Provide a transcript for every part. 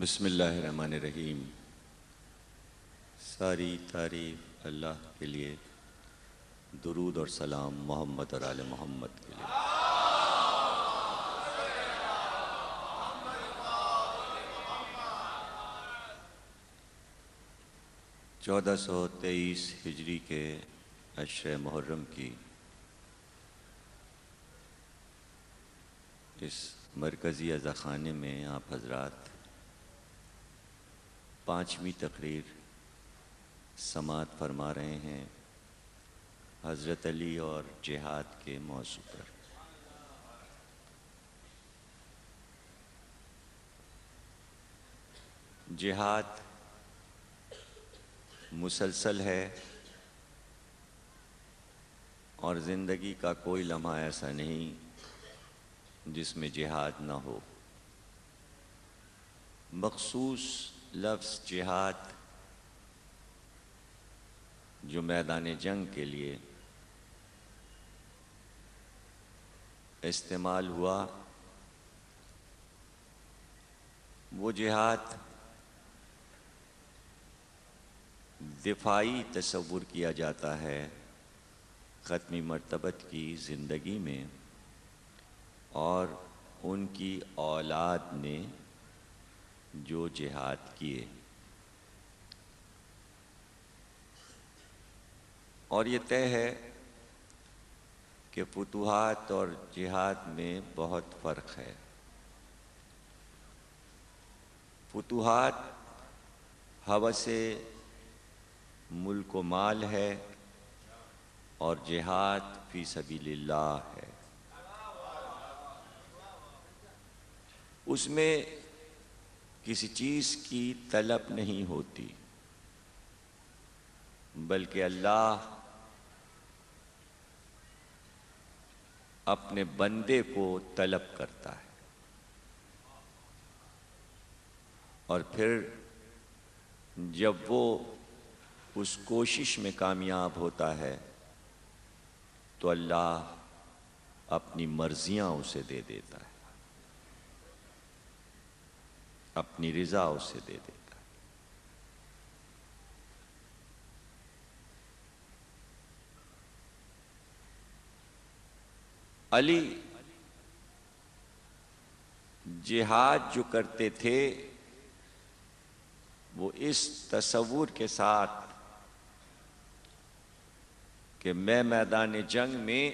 بسم اللہ الرحمن الرحیم۔ ساری تعریف اللہ کے لیے، درود اور سلام محمد اور آل محمد کے لیے۔ 1423 ہجری کے عشر محرم کی اس مرکزی عزاخانے میں آپ حضرات 5ویں تقریر سماعت فرما رہے ہیں حضرت علی اور جہاد کے موضوع پر۔ جہاد مسلسل ہے اور زندگی کا کوئی لمحہ ایسا نہیں جس میں جہاد نہ ہو۔ مخصوص لفظ جہاد جو میدان جنگ کے لیے استعمال ہوا، وہ جہاد دفاعی تصور کیا جاتا ہے ختمی مرتبت کی زندگی میں، اور ان کی اولاد نے جو جہاد کیے، اور یہ طے ہے کہ فتوحات اور جہاد میں بہت فرق ہے۔ فتوحات ہوس ملک و مال ہے اور جہاد فی سبیل اللہ ہے۔ اس میں کسی چیز کی طلب نہیں ہوتی، بلکہ اللہ اپنے بندے کو طلب کرتا ہے، اور پھر جب وہ اس کوشش میں کامیاب ہوتا ہے تو اللہ اپنی مرضیاں اسے دے دیتا ہے، اپنی رضا اسے دے دیتا ہے۔ علی جہاد جو کرتے تھے وہ اس تصور کے ساتھ کہ میں میدان جنگ میں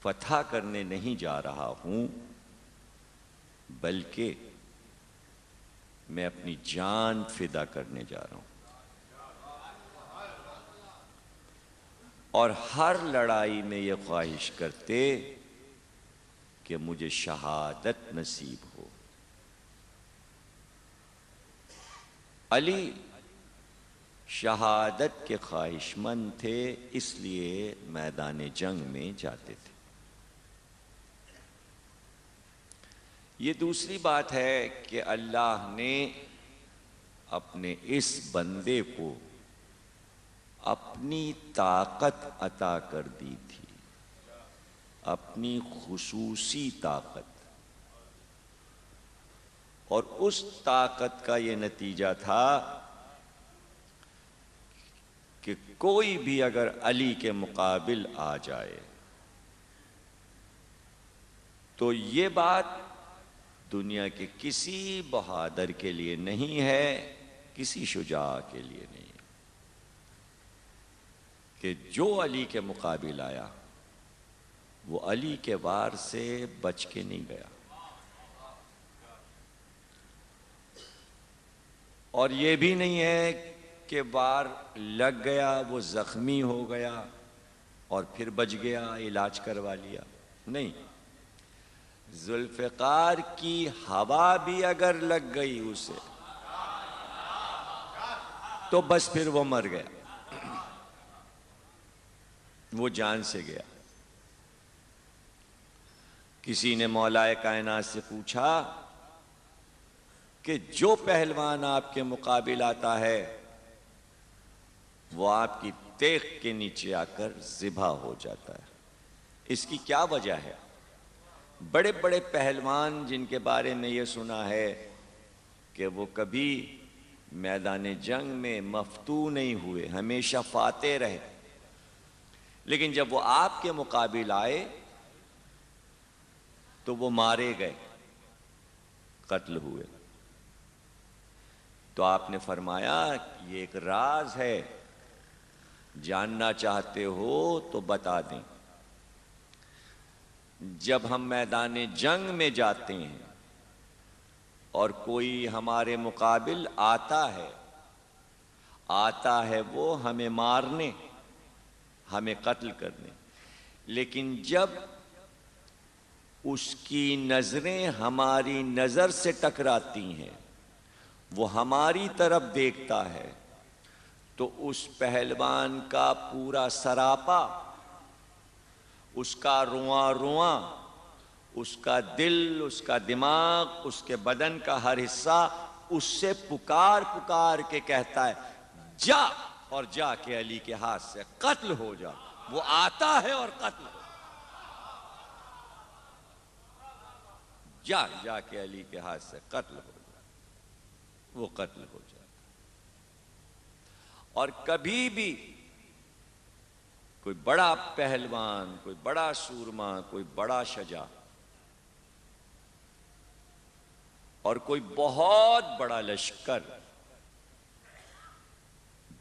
فتح کرنے نہیں جا رہا ہوں، بلکہ میں اپنی جان فدا کرنے جا رہا ہوں، اور ہر لڑائی میں یہ خواہش کرتے کہ مجھے شہادت نصیب ہو۔ علی شہادت کے خواہش مند تھے، اس لیے میدان جنگ میں جاتے تھے۔ یہ دوسری بات ہے کہ اللہ نے اپنے اس بندے کو اپنی طاقت عطا کر دی تھی، اپنی خصوصی طاقت، اور اس طاقت کا یہ نتیجہ تھا کہ کوئی بھی اگر علی کے مقابل آ جائے تو یہ بات دنیا کے کسی بہادر کے لیے نہیں ہے، کسی شجاع کے لیے نہیں ہے، کہ جو علی کے مقابل آیا وہ علی کے وار سے بچ کے نہیں گیا، اور یہ بھی نہیں ہے کہ وار لگ گیا وہ زخمی ہو گیا اور پھر بچ گیا، علاج کروا لیا، نہیں، ذوالفقار کی ہوا بھی اگر لگ گئی اسے تو بس پھر وہ مر گیا، وہ جان سے گیا۔ کسی نے مولا کائنات سے پوچھا کہ جو پہلوان آپ کے مقابل آتا ہے وہ آپ کی تیغ کے نیچے آ کر ذبح ہو جاتا ہے، اس کی کیا وجہ ہے؟ بڑے بڑے پہلوان جن کے بارے میں یہ سنا ہے کہ وہ کبھی میدان جنگ میں مفتو نہیں ہوئے، ہمیشہ فاتح رہے، لیکن جب وہ آپ کے مقابل آئے تو وہ مارے گئے، قتل ہوئے۔ تو آپ نے فرمایا یہ ایک راز ہے، جاننا چاہتے ہو تو بتا دیں۔ جب ہم میدان جنگ میں جاتے ہیں اور کوئی ہمارے مقابل آتا ہے وہ ہمیں مارنے، ہمیں قتل کرنے، لیکن جب اس کی نظریں ہماری نظر سے ٹکراتی ہیں، وہ ہماری طرف دیکھتا ہے، تو اس پہلوان کا پورا سراپا، اس کا رواں رواں، اس کا دل، اس کا دماغ، اس کے بدن کا ہر حصہ اس سے پکار پکار کے کہتا ہے جا، اور جا کے علی کے ہاتھ سے قتل ہو جا۔ وہ آتا ہے اور قتل ہو جا، جا کے علی کے ہاتھ سے قتل ہو جا، وہ قتل ہو جاتا۔ اور کبھی بھی کوئی بڑا پہلوان، کوئی بڑا سورما، کوئی بڑا شجاع اور کوئی بہت بڑا لشکر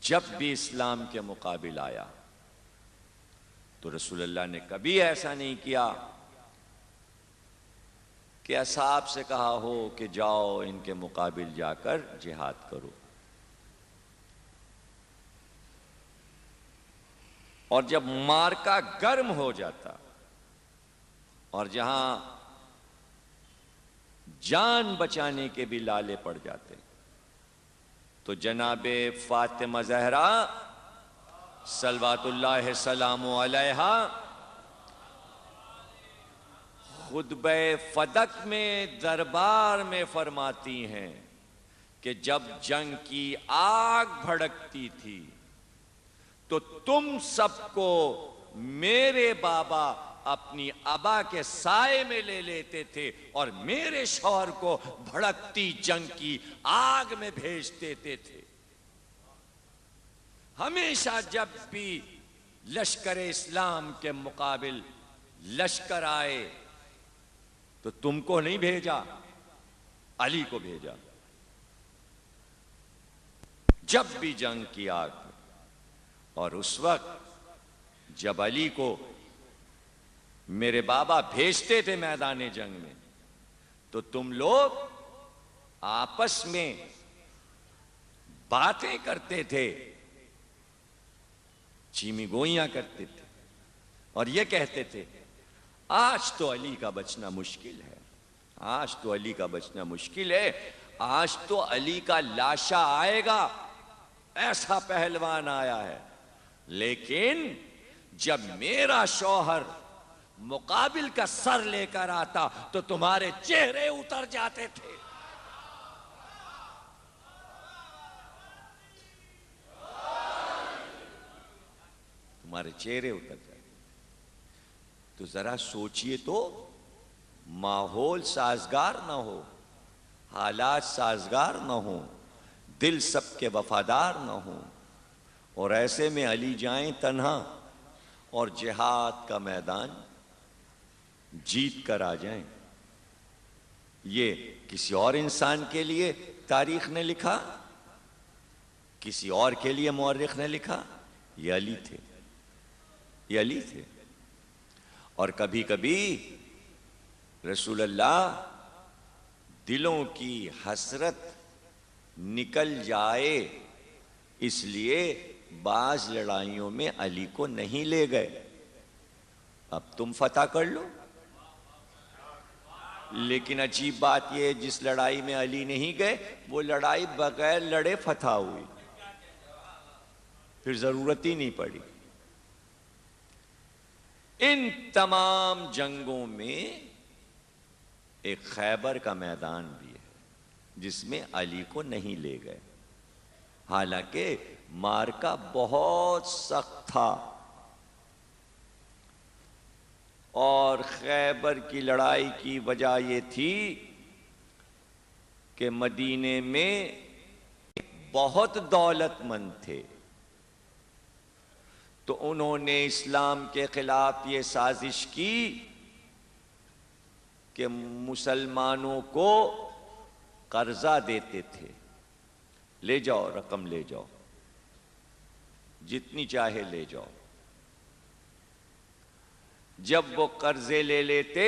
جب بھی اسلام کے مقابل آیا تو رسول اللہ نے کبھی ایسا نہیں کیا کہ اصحاب سے کہا ہو کہ جاؤ ان کے مقابل جا کر جہاد کرو۔ اور جب مارکا گرم ہو جاتا اور جہاں جان بچانے کے بھی لالے پڑ جاتے تو جناب فاطمہ زہرا صلوات اللہ سلام علیہا خطبہ فدق میں دربار میں فرماتی ہیں کہ جب جنگ کی آگ بھڑکتی تھی تو تم سب کو میرے بابا اپنی ابا کے سائے میں لے لیتے تھے اور میرے شوہر کو بھڑکتی جنگ کی آگ میں بھیج دیتے تھے۔ ہمیشہ جب بھی لشکر اسلام کے مقابل لشکر آئے تو تم کو نہیں بھیجا، علی کو بھیجا۔ جب بھی جنگ کی آگ میں، اور اس وقت جب علی کو میرے بابا بھیجتے تھے میدان جنگ میں تو تم لوگ آپس میں باتیں کرتے تھے، چیمی گوئیاں کرتے تھے اور یہ کہتے تھے آج تو علی کا بچنا مشکل ہے، آج تو علی کا بچنا مشکل ہے، آج تو علی کا لاشا آئے گا، ایسا پہلوان آیا ہے۔ لیکن جب میرا شوہر مقابل کا سر لے کر آتا تو تمہارے چہرے اتر جاتے تھے۔ تمہارے چہرے اتر جاتے۔ تو ذرا سوچئے تو، ماحول سازگار نہ ہو، حالات سازگار نہ ہوں، دل سب کے وفادار نہ ہوں، اور ایسے میں علی جائیں تنہا اور جہاد کا میدان جیت کر آ جائیں۔ یہ کسی اور انسان کے لیے تاریخ نے لکھا، کسی اور کے لیے مورخ نے لکھا، یہ علی تھے، یہ علی تھے۔ اور کبھی کبھی رسول اللہ دلوں کی حسرت نکل جائے اس لیے بعض لڑائیوں میں علی کو نہیں لے گئے، اب تم فتح کر لو۔ لیکن عجیب بات یہ، جس لڑائی میں علی نہیں گئے وہ لڑائی بغیر لڑے فتح ہوئی، پھر ضرورت ہی نہیں پڑی۔ ان تمام جنگوں میں ایک خیبر کا میدان بھی ہے جس میں علی کو نہیں لے گئے، حالانکہ مارکا بہت سخت تھا، اور خیبر کی لڑائی کی وجہ یہ تھی کہ مدینے میں بہت دولت مند تھے، تو انہوں نے اسلام کے خلاف یہ سازش کی کہ مسلمانوں کو قرضہ دیتے تھے، لے جاؤ رقم لے جاؤ، جتنی چاہے لے جاؤ۔ جب وہ قرضے لے لیتے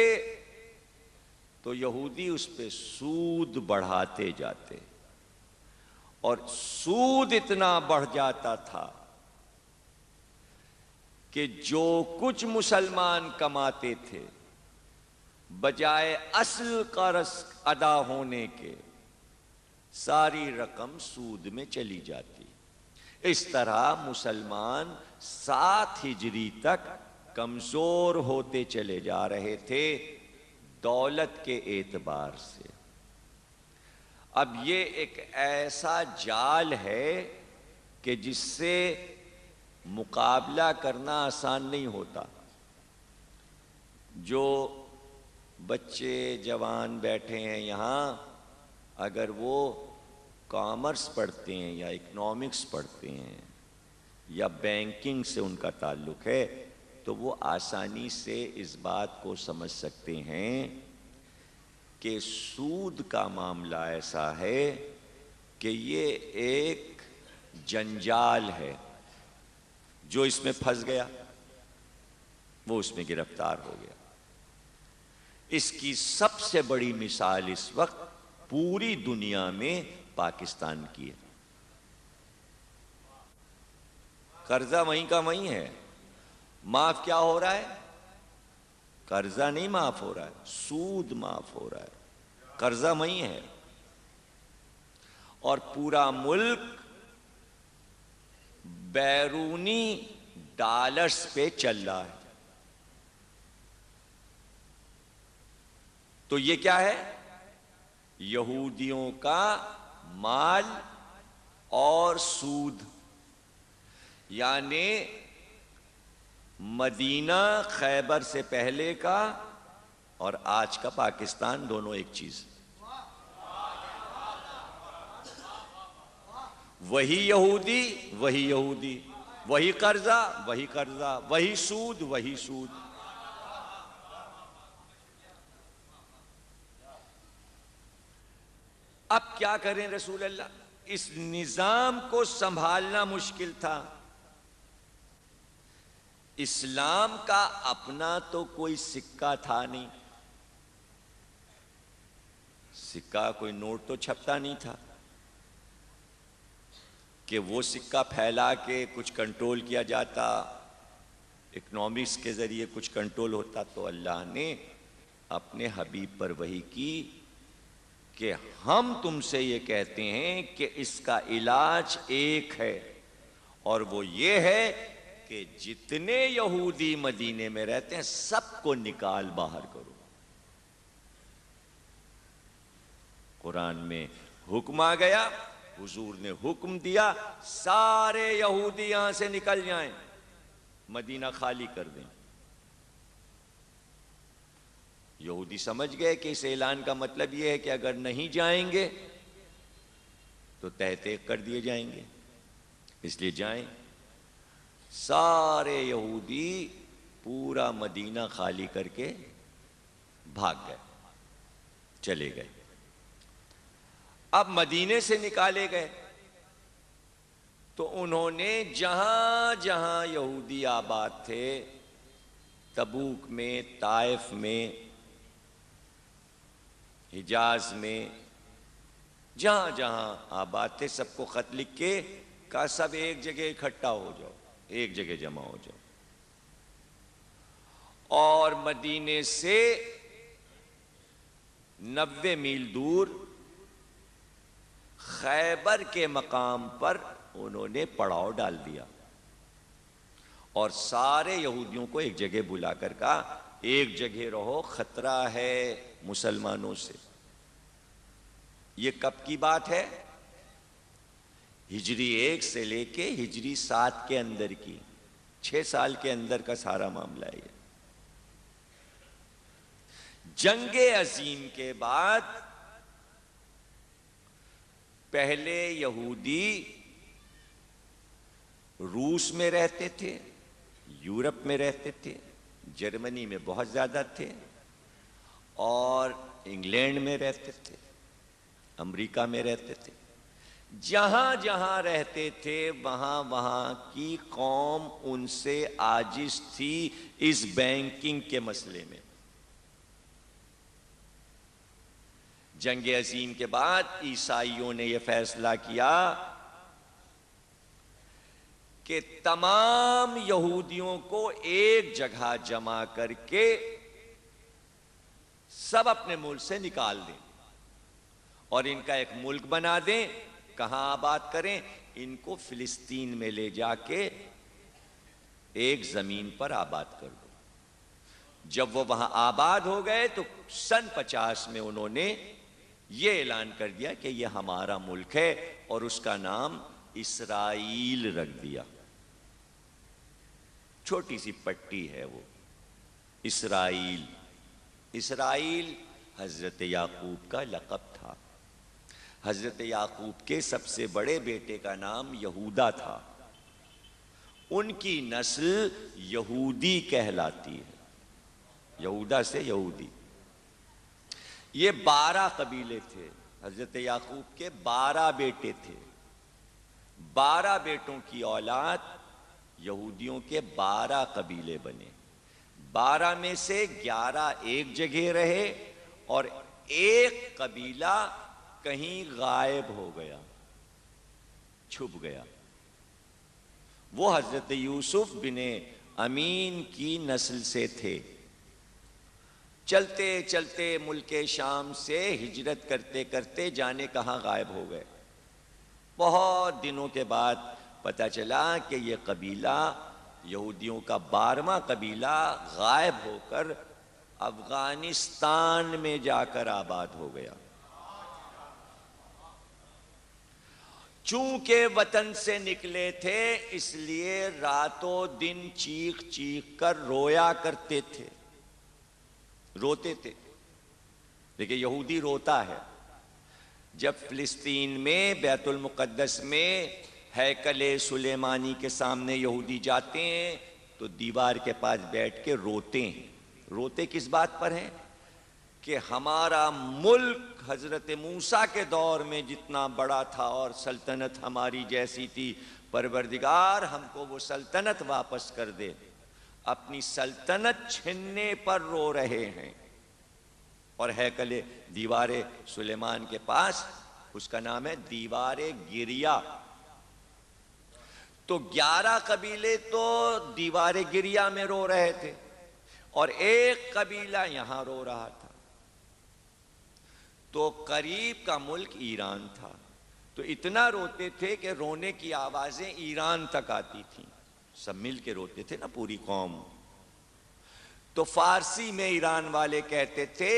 تو یہودی اس پہ سود بڑھاتے جاتے، اور سود اتنا بڑھ جاتا تھا کہ جو کچھ مسلمان کماتے تھے بجائے اصل قرض ادا ہونے کے ساری رقم سود میں چلی جاتی۔ اس طرح مسلمان 7 ہجری تک کمزور ہوتے چلے جا رہے تھے دولت کے اعتبار سے۔ اب یہ ایک ایسا جال ہے کہ جس سے مقابلہ کرنا آسان نہیں ہوتا۔ جو بچے جوان بیٹھے ہیں یہاں، اگر وہ کامرس پڑھتے ہیں یا اکنامکس پڑھتے ہیں یا بینکنگ سے ان کا تعلق ہے، تو وہ آسانی سے اس بات کو سمجھ سکتے ہیں کہ سود کا معاملہ ایسا ہے کہ یہ ایک جنجال ہے۔ جو اس میں پھنس گیا وہ اس میں گرفتار ہو گیا۔ اس کی سب سے بڑی مثال اس وقت پوری دنیا میں پاکستان کی ہے۔ قرضہ وہیں کا وہیں ہے، معاف کیا ہو رہا ہے؟ قرضہ نہیں معاف ہو رہا ہے، سود معاف ہو رہا ہے۔ قرضہ وہیں ہے، اور پورا ملک بیرونی ڈالرز پہ چل رہا ہے۔ تو یہ کیا ہے؟ یہودیوں کا مال اور سود، یعنی مدینہ خیبر سے پہلے کا اور آج کا پاکستان دونوں ایک چیز۔ وہی یہودی وہی یہودی، وہی قرضہ وہی قرضہ، وہی سود وہی سود۔ اب کیا کریں رسول اللہ؟ اس نظام کو سنبھالنا مشکل تھا۔ اسلام کا اپنا تو کوئی سکہ تھا نہیں، سکہ کوئی نوٹ تو چھپتا نہیں تھا کہ وہ سکہ پھیلا کے کچھ کنٹرول کیا جاتا، اکنامکس کے ذریعے کچھ کنٹرول ہوتا۔ تو اللہ نے اپنے حبیب پر وحی کی کہ ہم تم سے یہ کہتے ہیں کہ اس کا علاج ایک ہے، اور وہ یہ ہے کہ جتنے یہودی مدینے میں رہتے ہیں سب کو نکال باہر کرو۔ قرآن میں حکم آ گیا، حضور نے حکم دیا سارے یہودی یہاں سے نکل جائیں، مدینہ خالی کر دیں۔ یہودی سمجھ گئے کہ اس اعلان کا مطلب یہ ہے کہ اگر نہیں جائیں گے تو تہہ کر دیے جائیں گے، اس لیے جائیں۔ سارے یہودی پورا مدینہ خالی کر کے بھاگ گئے، چلے گئے۔ اب مدینے سے نکالے گئے تو انہوں نے جہاں جہاں یہودی آباد تھے، تبوک میں، طائف میں، حجاز میں، جہاں جہاں آباد تھے سب کو خط لکھ کے کہا سب ایک جگہ اکٹھا ہو جاؤ، ایک جگہ جمع ہو جاؤ۔ اور مدینے سے 90 میل دور خیبر کے مقام پر انہوں نے پڑاؤ ڈال دیا، اور سارے یہودیوں کو ایک جگہ بلا کر کہا ایک جگہ رہو، خطرہ ہے مسلمانوں سے۔ یہ کب کی بات ہے؟ ہجری 1 سے لے کے ہجری 7 کے اندر کی، 6 سال کے اندر کا سارا معاملہ ہے۔ جنگ عظیم کے بعد پہلے یہودی روس میں رہتے تھے، یورپ میں رہتے تھے، جرمنی میں بہت زیادہ تھے، اور انگلینڈ میں رہتے تھے، امریکہ میں رہتے تھے۔ جہاں جہاں رہتے تھے وہاں وہاں کی قوم ان سے عاجز تھی اس بینکنگ کے مسئلے میں۔ جنگ عظیم کے بعد عیسائیوں نے یہ فیصلہ کیا کہ تمام یہودیوں کو ایک جگہ جمع کر کے سب اپنے ملک سے نکال دیں اور ان کا ایک ملک بنا دیں۔ کہاں آباد کریں؟ ان کو فلسطین میں لے جا کے ایک زمین پر آباد کر دو۔ جب وہ وہاں آباد ہو گئے تو سن 50 میں انہوں نے یہ اعلان کر دیا کہ یہ ہمارا ملک ہے، اور اس کا نام اسرائیل رکھ دیا۔ چھوٹی سی پٹی ہے وہ اسرائیل۔ اسرائیل حضرت یعقوب کا لقب تھا۔ حضرت یعقوب کے سب سے بڑے بیٹے کا نام یہودا تھا، ان کی نسل یہودی کہلاتی ہے، یہودا سے یہودی۔ یہ 12 قبیلے تھے، حضرت یعقوب کے 12 بیٹے تھے، 12 بیٹوں کی اولاد یہودیوں کے 12 قبیلے بنے۔ 12 میں سے 11 ایک جگہ رہے اور ایک قبیلہ کہیں غائب ہو گیا، چھپ گیا۔ وہ حضرت یوسف بن امین کی نسل سے تھے۔ چلتے چلتے ملک شام سے ہجرت کرتے کرتے جانے کہاں غائب ہو گئے۔ بہت دنوں کے بعد پتہ چلا کہ یہ قبیلہ یہودیوں کا 12واں قبیلہ غائب ہو کر افغانستان میں جا کر آباد ہو گیا۔ چونکہ وطن سے نکلے تھے اس لیے راتوں دن چیخ چیخ کر رویا کرتے تھے، روتے تھے۔ دیکھیں یہودی روتا ہے۔ جب فلسطین میں بیت المقدس میں ہیکل سلیمانی کے سامنے یہودی جاتے ہیں تو دیوار کے پاس بیٹھ کے روتے ہیں۔ روتے کس بات پر ہیں؟ کہ ہمارا ملک حضرت موسیٰ کے دور میں جتنا بڑا تھا اور سلطنت ہماری جیسی تھی، پروردگار ہم کو وہ سلطنت واپس کر دے۔ اپنی سلطنت چھننے پر رو رہے ہیں، اور ہیکل دیوار سلیمان کے پاس اس کا نام ہے دیوار گریا۔ تو 11 قبیلے تو دیوار گریا میں رو رہے تھے اور ایک قبیلہ یہاں رو رہا تھا۔ تو قریب کا ملک ایران تھا، تو اتنا روتے تھے کہ رونے کی آوازیں ایران تک آتی تھیں۔ سب مل کے روتے تھے نا، پوری قوم۔ تو فارسی میں ایران والے کہتے تھے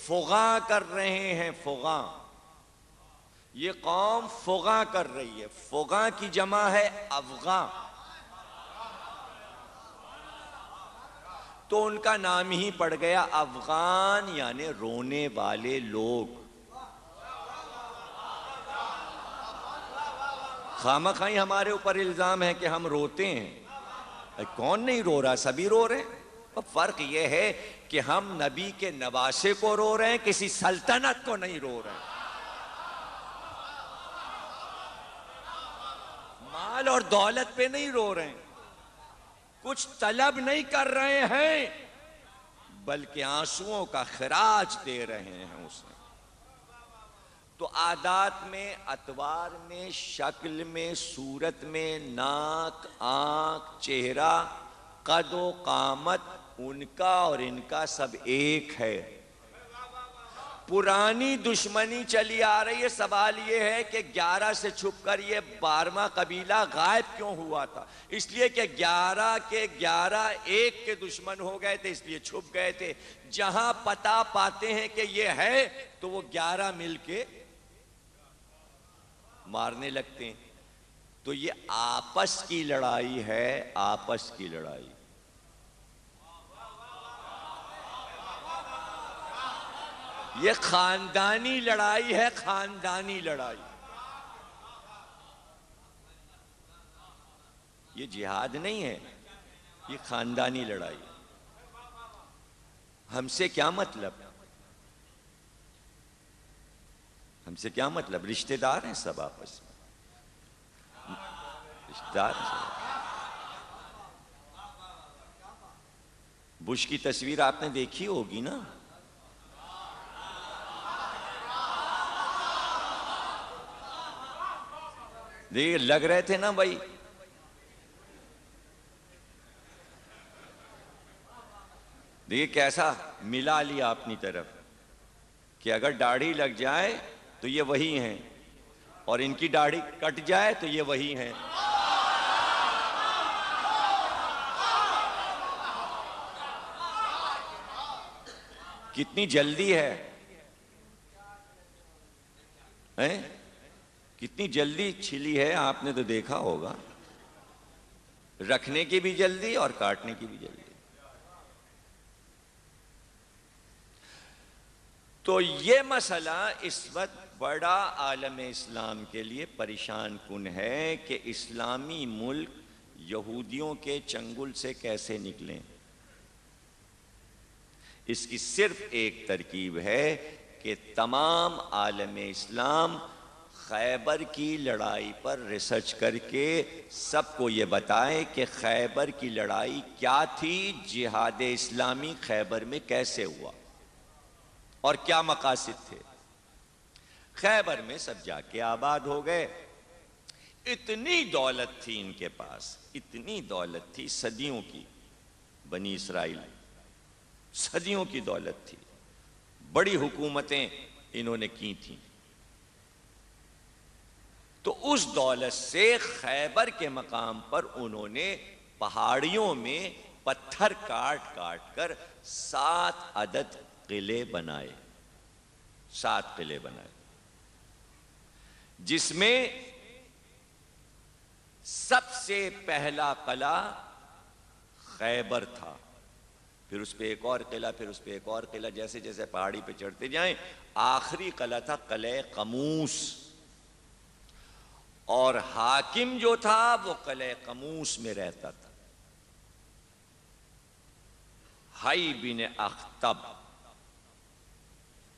فغاں کر رہے ہیں، فغاں، یہ قوم فغاں کر رہی ہے۔ فغاں کی جمع ہے افغاں، تو ان کا نام ہی پڑ گیا افغان، یعنی رونے والے لوگ۔ خامخواہ ہمارے اوپر الزام ہے کہ ہم روتے ہیں۔ کون نہیں رو رہا؟ سبھی رو رہے ہیں۔ فرق یہ ہے کہ ہم نبی کے نواسے کو رو رہے ہیں، کسی سلطنت کو نہیں رو رہے ہیں۔ مال اور دولت پہ نہیں رو رہے ہیں، کچھ طلب نہیں کر رہے ہیں، بلکہ آنسوؤں کا خراج دے رہے ہیں اس میں۔ تو عادات میں، اطوار میں، شکل میں، صورت میں، ناک، آنکھ، چہرہ، قد و قامت، ان کا اور ان کا سب ایک ہے۔ پرانی دشمنی چلی آ رہی ہے۔ سوال یہ ہے کہ 11 سے چھپ کر یہ 12واں قبیلہ غائب کیوں ہوا تھا؟ اس لیے کہ 11 کے 11 ایک کے دشمن ہو گئے تھے، اس لیے چھپ گئے تھے۔ جہاں پتہ پاتے ہیں کہ یہ ہے تو وہ 11 مل کے مارنے لگتے ہیں۔ تو یہ آپس کی لڑائی ہے، آپس کی لڑائی۔ یہ خاندانی لڑائی ہے، خاندانی لڑائی۔ یہ جہاد نہیں ہے، یہ خاندانی لڑائی ہے۔ ہم سے کیا مطلب؟ ہم سے کیا مطلب؟ رشتہ دار ہیں سب آپس میں، رشتہ دار ہیں سب۔ بش کی تصویر آپ نے دیکھی ہوگی نا؟ دیکھیے لگ رہے تھے نا بھائی، دیکھیے کیسا ملا لیا اپنی طرف کہ اگر داڑھی لگ جائے تو یہ وہی ہیں، اور ان کی داڑھی کٹ جائے تو یہ وہی ہیں۔ کتنی جلدی ہے، کتنی جلدی چھلی ہے، آپ نے تو دیکھا ہوگا، رکھنے کی بھی جلدی اور کاٹنے کی بھی جلدی۔ تو یہ مسئلہ اس وقت بڑا عالم اسلام کے لیے پریشان کن ہے کہ اسلامی ملک یہودیوں کے چنگل سے کیسے نکلیں۔ اس کی صرف ایک ترکیب ہے کہ تمام عالم اسلام خیبر کی لڑائی پر ریسرچ کر کے سب کو یہ بتائیں کہ خیبر کی لڑائی کیا تھی، جہاد اسلامی خیبر میں کیسے ہوا اور کیا مقاصد تھے۔ خیبر میں سب جا کے آباد ہو گئے، اتنی دولت تھی ان کے پاس، اتنی دولت تھی صدیوں کی، بنی اسرائیل صدیوں کی دولت تھی، بڑی حکومتیں انہوں نے کی تھیں۔ تو اس دولت سے خیبر کے مقام پر انہوں نے پہاڑیوں میں پتھر کاٹ کاٹ کر 7 عدد قلعے بنائے، 7 قلعے بنائے، جس میں سب سے پہلا قلعہ خیبر تھا، پھر اس پہ ایک اور قلعہ، پھر اس پہ ایک اور قلعہ، جیسے جیسے پہاڑی پہ چڑھتے جائیں، آخری قلعہ تھا قلعہ قموس، اور حاکم جو تھا وہ قلعہ قموس میں رہتا تھا، حی بن اخطب،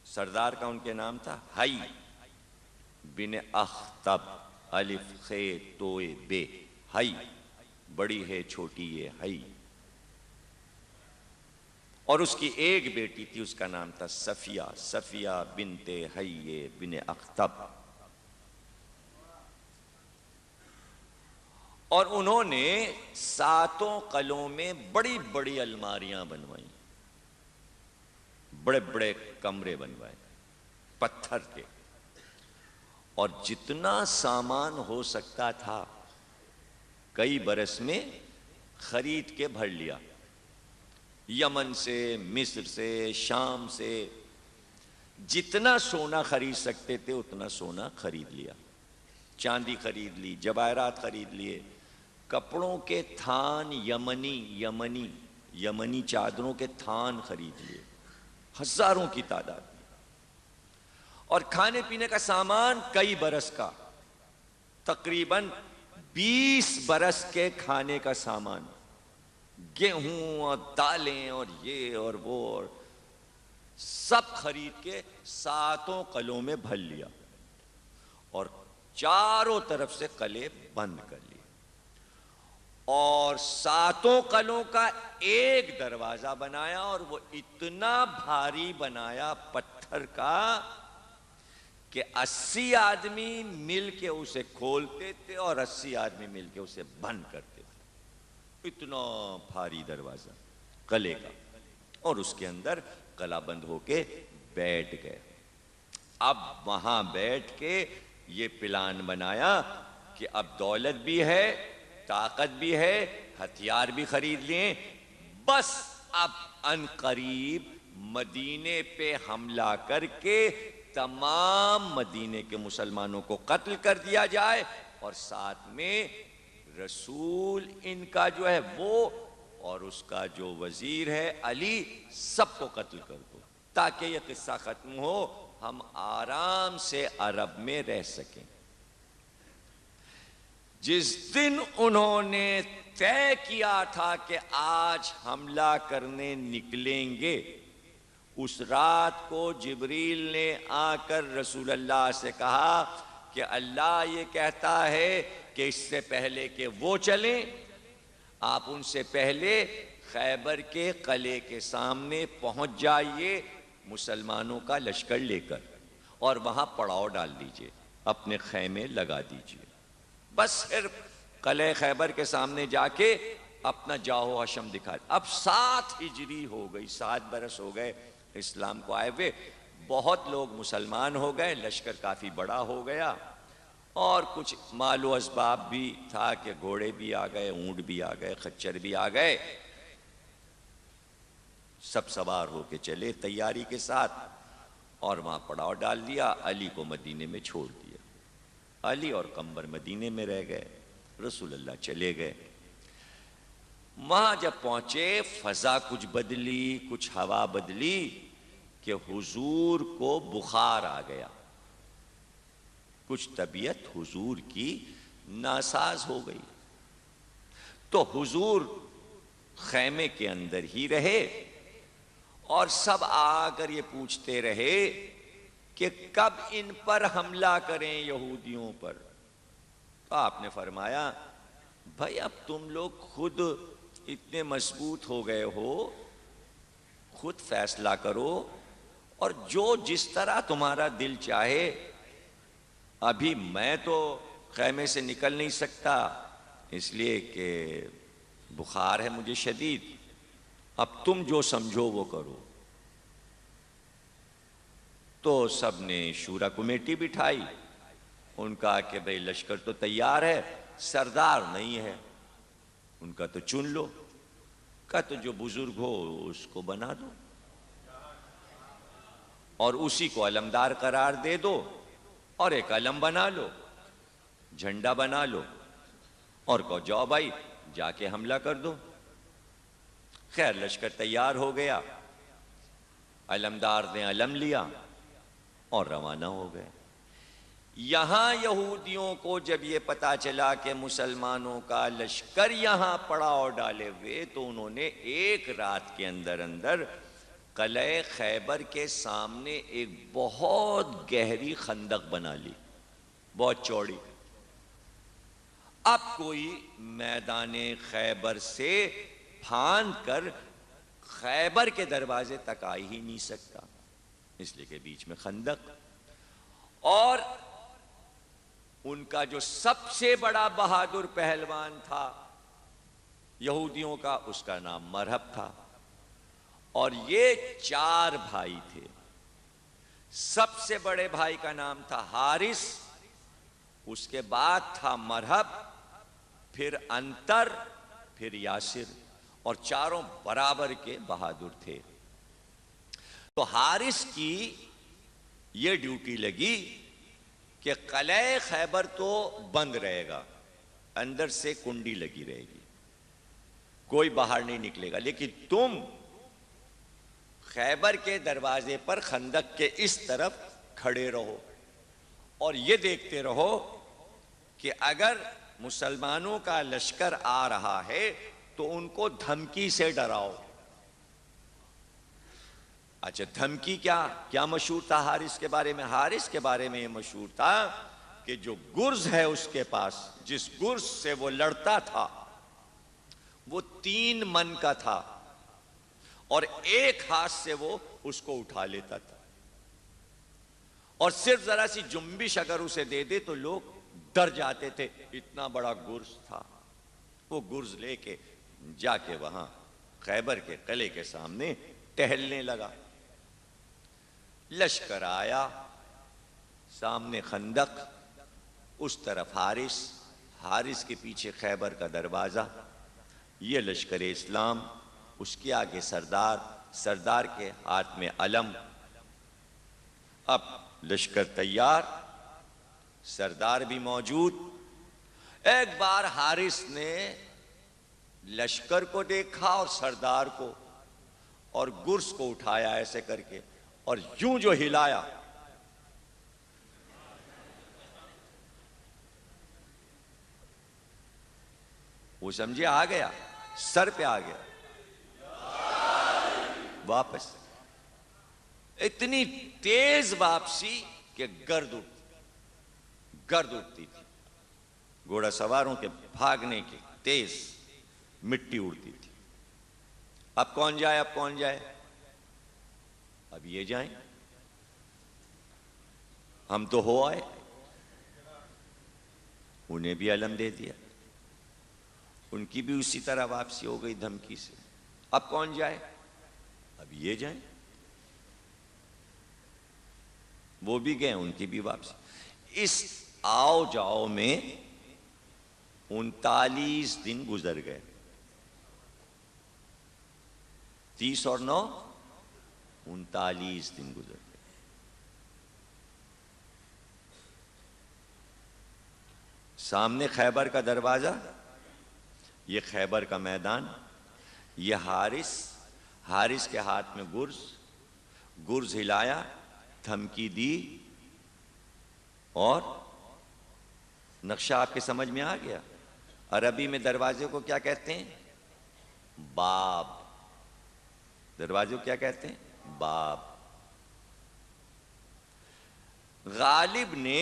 سردار کا ان کے نام تھا حی بن اخطب، الف خے توئے بے، حی، بڑی ہے چھوٹی ہے حی۔ اور اس کی ایک بیٹی تھی، اس کا نام تھا صفیہ، صفیہ بنت حی بن اخطب۔ اور انہوں نے 7 قلعوں میں بڑی بڑی الماریاں بنوائیں، بڑے بڑے کمرے بنوائے پتھر کے، اور جتنا سامان ہو سکتا تھا کئی برس میں خرید کے بھر لیا، یمن سے، مصر سے، شام سے، جتنا سونا خرید سکتے تھے اتنا سونا خرید لیا، چاندی خرید لی، جواہرات خرید لیے، کپڑوں کے تھان یمنی چادروں کے تھان خرید لیے، ہزاروں کی تعداد میں، اور کھانے پینے کا سامان کئی برس کا، تقریباً 20 برس کے کھانے کا سامان، گیہوں اور دالیں اور یہ اور وہ، اور سب خرید کے 7 قلعوں میں بھر لیا، اور چاروں طرف سے قلعے بند کر لیے، اور 7 قلعوں کا ایک دروازہ بنایا، اور وہ اتنا بھاری بنایا پتھر کا کہ 80 آدمی مل کے اسے کھولتے تھے اور 80 آدمی مل کے اسے بند کرتے تھے، اتنا بھاری دروازہ قلعے کا، اور اس کے اندر قلعہ بند ہو کے بیٹھ گئے۔ اب وہاں بیٹھ کے یہ پلان بنایا کہ اب دولت بھی ہے، طاقت بھی ہے، ہتھیار بھی خرید لیے، بس اب ان قریب مدینے پہ حملہ کر کے تمام مدینے کے مسلمانوں کو قتل کر دیا جائے، اور ساتھ میں رسول ان کا جو ہے وہ اور اس کا جو وزیر ہے علی، سب کو قتل کر دو، تاکہ یہ قصہ ختم ہو، ہم آرام سے عرب میں رہ سکیں۔ جس دن انہوں نے طے کیا تھا کہ آج حملہ کرنے نکلیں گے، اس رات کو جبریل نے آ کر رسول اللہ سے کہا کہ اللہ یہ کہتا ہے کہ اس سے پہلے کہ وہ چلیں، آپ ان سے پہلے خیبر کے قلعے کے سامنے پہنچ جائیے مسلمانوں کا لشکر لے کر، اور وہاں پڑاؤ ڈال دیجئے، اپنے خیمے لگا دیجئے۔ بس صرف قلعہ خیبر کے سامنے جا کے اپنا جاہو حشم دکھا۔ اب 7 ہجری ہو گئی، 7 برس ہو گئے اسلام کو آئے ہوئے، بہت لوگ مسلمان ہو گئے، لشکر کافی بڑا ہو گیا، اور کچھ مال و اسباب بھی تھا کہ گھوڑے بھی آ گئے، اونٹ بھی آ گئے، خچر بھی آ گئے، سب سوار ہو کے چلے تیاری کے ساتھ، اور وہاں پڑاؤ ڈال دیا، علی کو مدینے میں چھوڑ دیا۔ علی اور قمر مدینے میں رہ گئے، رسول اللہ چلے گئے۔ وہاں جب پہنچے فضا کچھ بدلی، کچھ ہوا بدلی کہ حضور کو بخار آ گیا، کچھ طبیعت حضور کی ناساز ہو گئی، تو حضور خیمے کے اندر ہی رہے، اور سب آ کر یہ پوچھتے رہے کہ کب ان پر حملہ کریں، یہودیوں پر۔ تو آپ نے فرمایا بھائی اب تم لوگ خود اتنے مضبوط ہو گئے ہو، خود فیصلہ کرو، اور جو جس طرح تمہارا دل چاہے۔ ابھی میں تو خیمے سے نکل نہیں سکتا، اس لیے کہ بخار ہے مجھے شدید، اب تم جو سمجھو وہ کرو۔ تو سب نے شورا کمیٹی بٹھائی، ان کا کہ بھئی لشکر تو تیار ہے، سردار نہیں ہے، ان کا تو چن لو، کہا تو جو بزرگ ہو اس کو بنا دو، اور اسی کو علمدار قرار دے دو، اور ایک علم بنا لو، جھنڈا بنا لو، اور کہو جاؤ بھائی جا کے حملہ کر دو۔ خیر لشکر تیار ہو گیا، علمدار نے علم لیا اور روانہ ہو گئے۔ یہاں یہودیوں کو جب یہ پتا چلا کہ مسلمانوں کا لشکر یہاں پڑاؤ ڈالے ہوئے، تو انہوں نے ایک رات کے اندر اندر قلعہ خیبر کے سامنے ایک بہت گہری خندق بنا لی، بہت چوڑی۔ اب کوئی میدان خیبر سے پھاند کر خیبر کے دروازے تک آ ہی نہیں سکتا، اس لیے کہ بیچ میں خندق، اور ان کا جو سب سے بڑا بہادر پہلوان تھا یہودیوں کا، اس کا نام مرہب تھا، اور یہ 4 بھائی تھے۔ سب سے بڑے بھائی کا نام تھا حارث، اس کے بعد تھا مرہب، پھر انتر، پھر یاسر، اور چاروں برابر کے بہادر تھے۔ تو حارث کی یہ ڈیوٹی لگی کہ قلعہ خیبر تو بند رہے گا، اندر سے کنڈی لگی رہے گی، کوئی باہر نہیں نکلے گا، لیکن تم خیبر کے دروازے پر خندق کے اس طرف کھڑے رہو، اور یہ دیکھتے رہو کہ اگر مسلمانوں کا لشکر آ رہا ہے تو ان کو دھمکی سے ڈراؤ۔ اچھا دھمکی کیا مشہور تھا حارث کے بارے میں؟ حارث کے بارے میں یہ مشہور تھا کہ جو گرز ہے اس کے پاس، جس گرز سے وہ لڑتا تھا وہ 3 من کا تھا، اور ایک ہاتھ سے وہ اس کو اٹھا لیتا تھا، اور صرف ذرا سی جنبش اگر اسے دے دے تو لوگ ڈر جاتے تھے، اتنا بڑا گرز تھا۔ وہ گرز لے کے جا کے وہاں خیبر کے قلعے کے سامنے ٹہلنے لگا۔ لشکر آیا، سامنے خندق، اس طرف حارث، حارث کے پیچھے خیبر کا دروازہ، یہ لشکر اسلام، اس کے آگے سردار، سردار کے ہاتھ میں علم۔ اب لشکر تیار، سردار بھی موجود۔ ایک بار حارث نے لشکر کو دیکھا اور سردار کو، اور گرز کو اٹھایا ایسے کر کے، اور یوں جو ہلایا، وہ سمجھے آ گیا، سر پہ آ گیا واپس، اتنی تیز واپسی کہ گرد اٹھتی تھی، گھوڑا سواروں کے بھاگنے کی تیز مٹی اڑتی تھی۔ اب کون جائے، اب کون جائے؟ اب یہ جائیں، ہم تو ہو آئے، انہیں بھی علم دے دیا، ان کی بھی اسی طرح واپسی ہو گئی دھمکی سے۔ اب کون جائے؟ اب یہ جائیں، وہ بھی گئے، ان کی بھی واپسی۔ اس آؤ جاؤ میں 39 دن گزر گئے، 30 اور 9 39 دن گزر گئے۔ سامنے خیبر کا دروازہ، یہ خیبر کا میدان، یہ حارث کے ہاتھ میں گرز ہلایا، دھمکی دی، اور نقشہ آپ کے سمجھ میں آ گیا۔ عربی میں دروازے کو کیا کہتے ہیں؟ باب۔ دروازے کو کیا کہتے ہیں؟ باب۔ غالب نے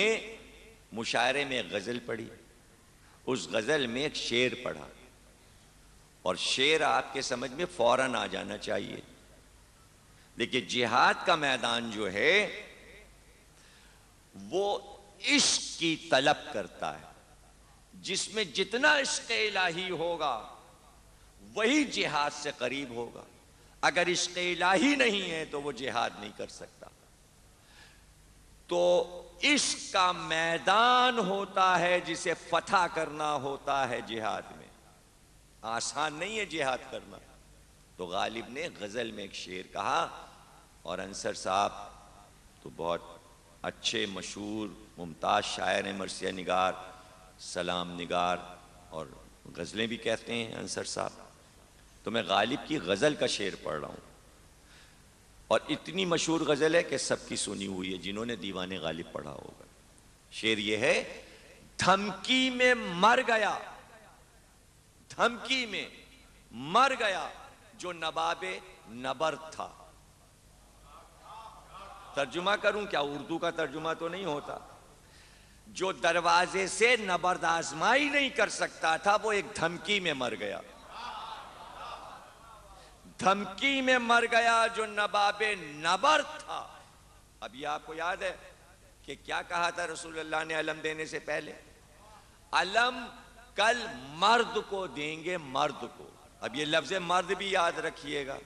مشاعرے میں ایک غزل پڑھی، اس غزل میں ایک شعر پڑھا، اور شعر آپ کے سمجھ میں فوراً آ جانا چاہیے۔ دیکھیے، جہاد کا میدان جو ہے وہ عشق کی طلب کرتا ہے، جس میں جتنا عشق الہی ہوگا وہی جہاد سے قریب ہوگا۔ اگر عشق الہی نہیں ہے تو وہ جہاد نہیں کر سکتا۔ تو عشق کا میدان ہوتا ہے جسے فتح کرنا ہوتا ہے جہاد میں، آسان نہیں ہے جہاد کرنا۔ تو غالب نے غزل میں ایک شعر کہا، اور انصر صاحب تو بہت اچھے مشہور ممتاز شاعر ہیں، مرثیہ نگار، سلام نگار، اور غزلیں بھی کہتے ہیں انصر صاحب۔ تو میں غالب کی غزل کا شعر پڑھ رہا ہوں، اور اتنی مشہور غزل ہے کہ سب کی سنی ہوئی ہے جنہوں نے دیوان غالب پڑھا ہوگا۔ شعر یہ ہے: دھمکی میں مر گیا، دھمکی میں مر گیا جو نباب نبرد تھا۔ ترجمہ کروں کیا؟ اردو کا ترجمہ تو نہیں ہوتا۔ جو دروازے سے نبرد آزمائی نہیں کر سکتا تھا وہ ایک دھمکی میں مر گیا، دھمکی میں مر گیا جو نباب نبرد تھا۔ اب یہ آپ کو یاد ہے کہ کیا کہا تھا رسول اللہ نے علم دینے سے پہلے؟ علم کل مرد کو دیں گے، مرد کو۔ اب یہ لفظ مرد بھی یاد رکھیے گا۔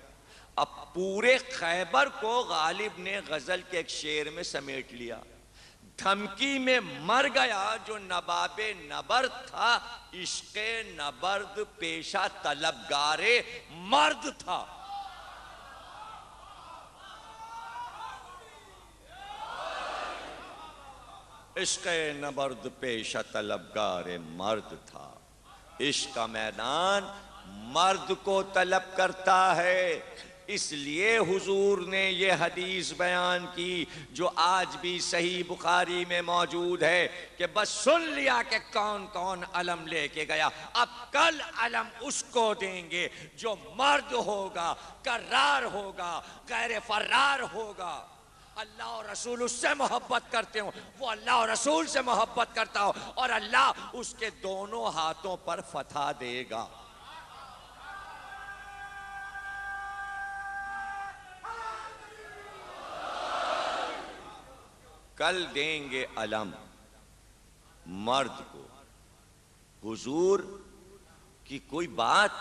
اب پورے خیبر کو غالب نے غزل کے ایک شعر میں سمیٹ لیا۔ دھمکی میں مر گیا جو نباب نبرد تھا، عشق نبرد پیشہ طلبگار مرد تھا۔ عشق نبرد پیشہ طلبگار مرد تھا۔ عشق کا میدان مرد کو طلب کرتا ہے، اس لیے حضور نے یہ حدیث بیان کی جو آج بھی صحیح بخاری میں موجود ہے کہ بس سن لیا کہ کون کون علم لے کے گیا، اب کل علم اس کو دیں گے جو مرد ہوگا، کرار ہوگا، غیر فرار ہوگا، اللہ اور رسول اس سے محبت کرتے ہوں، وہ اللہ اور رسول سے محبت کرتا ہو، اور اللہ اس کے دونوں ہاتھوں پر فتح دے گا۔ کل دیں گے علم مرد کو۔ حضور کی کوئی بات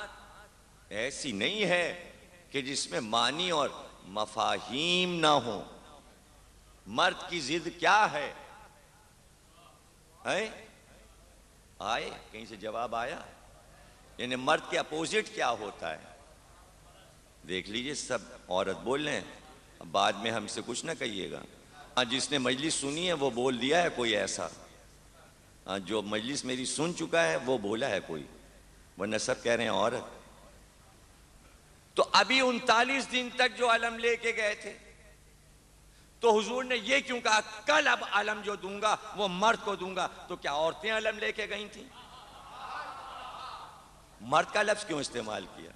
ایسی نہیں ہے کہ جس میں معنی اور مفاہیم نہ ہوں۔ مرد کی ضد کیا ہے؟ آئے کہیں سے جواب آیا؟ یعنی مرد کے اپوزٹ کیا ہوتا ہے؟ دیکھ لیجئے، سب عورت بول رہے ہیں، بعد میں ہم سے کچھ نہ کہیے گا۔ جس نے مجلس سنی ہے وہ بول دیا ہے کوئی ایسا، جو مجلس میری سن چکا ہے وہ بولا ہے کوئی، ورنہ سب کہہ رہے ہیں عورت۔ تو ابھی 39 دن تک جو علم لے کے گئے تھے، تو حضور نے یہ کیوں کہا کل اب علم جو دوں گا وہ مرد کو دوں گا؟ تو کیا عورتیں علم لے کے گئی تھیں؟ مرد کا لفظ کیوں استعمال کیا؟